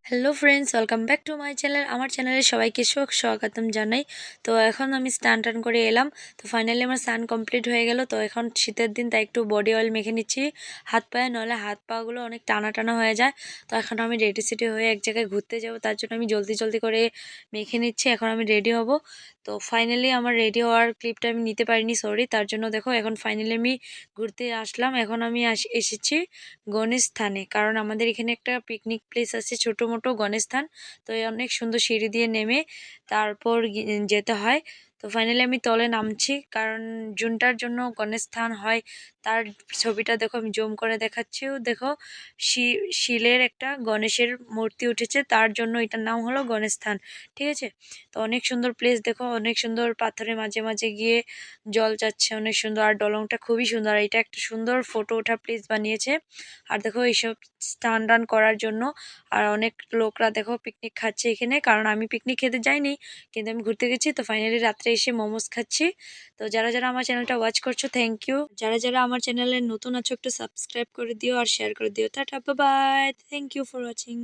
Hello friends, welcome back to my channel. আমার চ্যানেলে সবাইকে স্বাগতম জানাই। তো এখন আমি স্নান টান করে এলাম। তো ফাইনালি আমার স্নান কমপ্লিট হয়ে গেল। তো এখন শীতের দিন, তাই একটু বডি অয়েল মেখে নিচ্ছি হাত পায়ে, নাহলে হাত পাগুলো অনেক টানা টানা হয়ে যায়। তো এখন আমি রেডি সেডি হয়ে এক জায়গায় ঘুরতে যাব, তার জন্য আমি জলদি জলদি করে মেখে নিচ্ছি। এখন আমি রেডি হব। তো ফাইনালি আমার রেডি হওয়ার ক্লিপটা আমি নিতে পারিনি, সরি। তার জন্য দেখো এখন ফাইনালি আমি ঘুরতে আসলাম। এখন আমি এসেছি গণেশ স্থানে, কারণ আমাদের এখানে একটা পিকনিক প্লেস আছে, ছোটো মোটো গণেশ স্থান। তো এই অনেক সুন্দর সিঁড়ি দিয়ে নেমে তারপর যেতে হয়। তো ফাইনালি আমি তলে নামছি, কারণ জুনটার জন্য গণেশ স্থান হয়। তার ছবিটা দেখো, আমি জুম করে দেখাচ্ছিও। দেখো শিলের একটা গণেশের মূর্তি উঠেছে, তার জন্য এটার নাম হলো গণেশ স্থান। ঠিক আছে। তো অনেক সুন্দর প্লেস, দেখো অনেক সুন্দর পাথরের মাঝে মাঝে গিয়ে জল যাচ্ছে, অনেক সুন্দর। আর দলংটা খুবই সুন্দর, এটা একটা সুন্দর ফটো ওঠা প্লেস বানিয়েছে। আর দেখো এইসব স্নান টান করার জন্য আর অনেক লোকরা দেখো পিকনিক খাচ্ছে এখানে, কারণ আমি পিকনিক খেতে যাইনি, কিন্তু আমি ঘুরতে গেছি। তো ফাইনালি রাত্রে এসে মোমোস খাচ্ছি। তো যারা যারা আমার চ্যানেলটা ওয়াচ করছো, থ্যাংক ইউ। যারা যারা আমার চ্যানেলে নতুন আছো, একটু সাবস্ক্রাইব করে দিও আর শেয়ার করে দিও। Ta ta, bye bye, thank you for watching.